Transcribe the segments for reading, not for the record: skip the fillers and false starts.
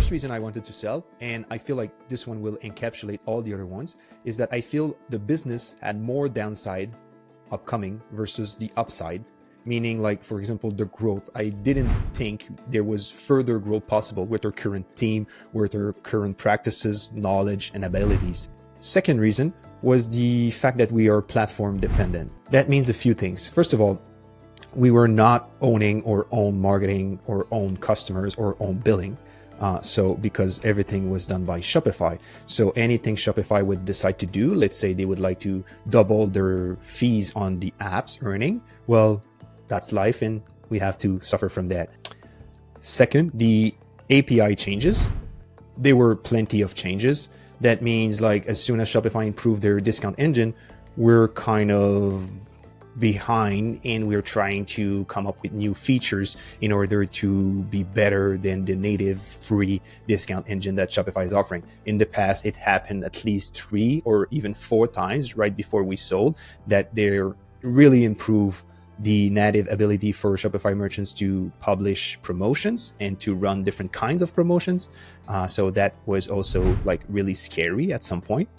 first reason I wanted to sell, and I feel like this one will encapsulate all the other ones, is that I feel the business had more downside upcoming versus the upside. Meaning, like, for example, the growth. I didn't think there was further growth possible with our current team, with our current practices, knowledge, and abilities. Second reason was the fact that we are platform dependent. That means a few things. First of all, we were not owning our own marketing or own customers or own billing. So because everything was done by Shopify. So anything Shopify would decide to do, let's say they would like to double their fees on the app's earning, well, that's life and we have to suffer from that. Second, the API changes. There were plenty of changes. That means, like, as soon as Shopify improved their discount engine, we're kind of behind and we're trying to come up with new features in order to be better than the native free discount engine that Shopify is offering. In the past, it happened at least 3 or even 4 times right before we sold that they really improve the native ability for Shopify merchants to publish promotions and to run different kinds of promotions. So that was also like really scary at some point.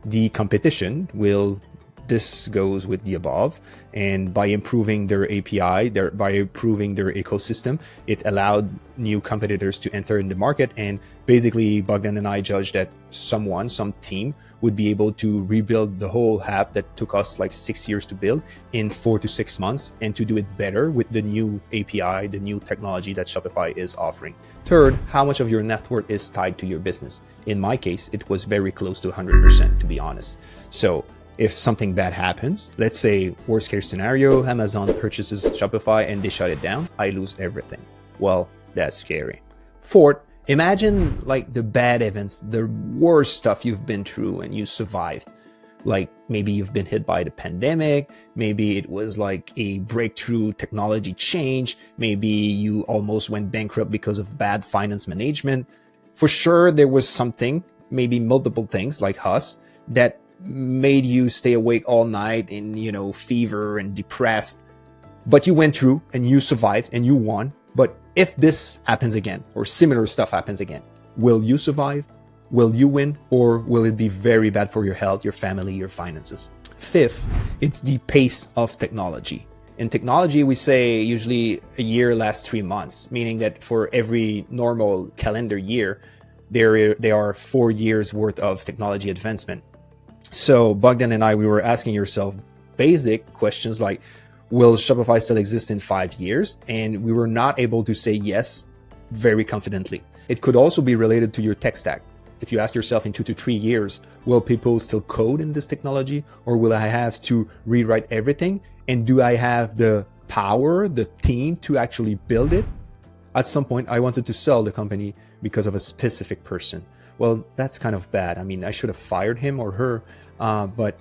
The competition will, this goes with the above, and by improving their API, by improving their ecosystem, it allowed new competitors to enter in the market. And basically, Bogdan and I judged that some team would be able to rebuild the whole app that took us like 6 years to build in 4 to 6 months, and to do it better with the new API, the new technology that Shopify is offering. Third, how much of your net worth is tied to your business? In my case, it was very close to 100%, to be honest. So if something bad happens, let's say worst case scenario, Amazon purchases Shopify and they shut it down, I lose everything. Well, that's scary. Fourth, imagine like the bad events, the worst stuff you've been through and you survived. Like maybe you've been hit by the pandemic, maybe it was like a breakthrough technology change, maybe you almost went bankrupt because of bad finance management. For sure, there was something, maybe multiple things like us, that made you stay awake all night in, fever and depressed, but you went through and you survived and you won. But if this happens again or similar stuff happens again, will you survive? Will you win? Or will it be very bad for your health, your family, your finances? Fifth, it's the pace of technology. In technology, we say usually a year lasts 3 months, meaning that for every normal calendar year, there are 4 years worth of technology advancement. So Bogdan and I, we were asking yourself basic questions like, will Shopify still exist in 5 years? And we were not able to say yes very confidently. It could also be related to your tech stack. If you ask yourself in 2 to 3 years, will people still code in this technology, or will I have to rewrite everything? And do I have the power, the team to actually build it? At some point, I wanted to sell the company because of a specific person. Well, that's kind of bad. I mean, I should have fired him or her, but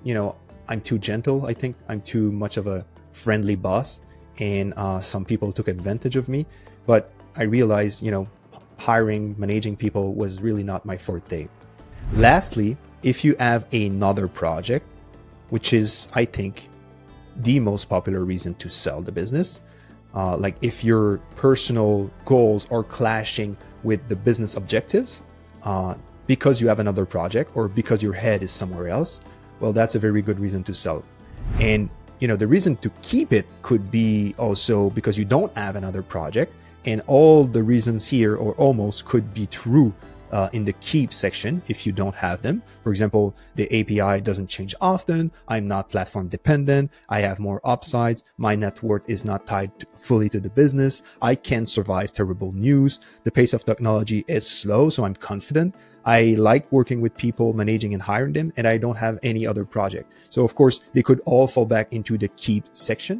I'm too gentle. I think I'm too much of a friendly boss, and some people took advantage of me. But I realized, hiring, managing people was really not my forte. Lastly, if you have another project, which is, I think, the most popular reason to sell the business, like if your personal goals are clashing with the business objectives, because you have another project or because your head is somewhere else, well, that's a very good reason to sell. And the reason to keep it could be also because you don't have another project, and all the reasons here, or almost, could be true in the keep section if you don't have them. For example, the API doesn't change often, I'm not platform dependent, I have more upsides, my net worth is not tied fully to the business, I can survive terrible news, the pace of technology is slow, so I'm confident, I like working with people, managing and hiring them, and I don't have any other project. So of course, they could all fall back into the keep section.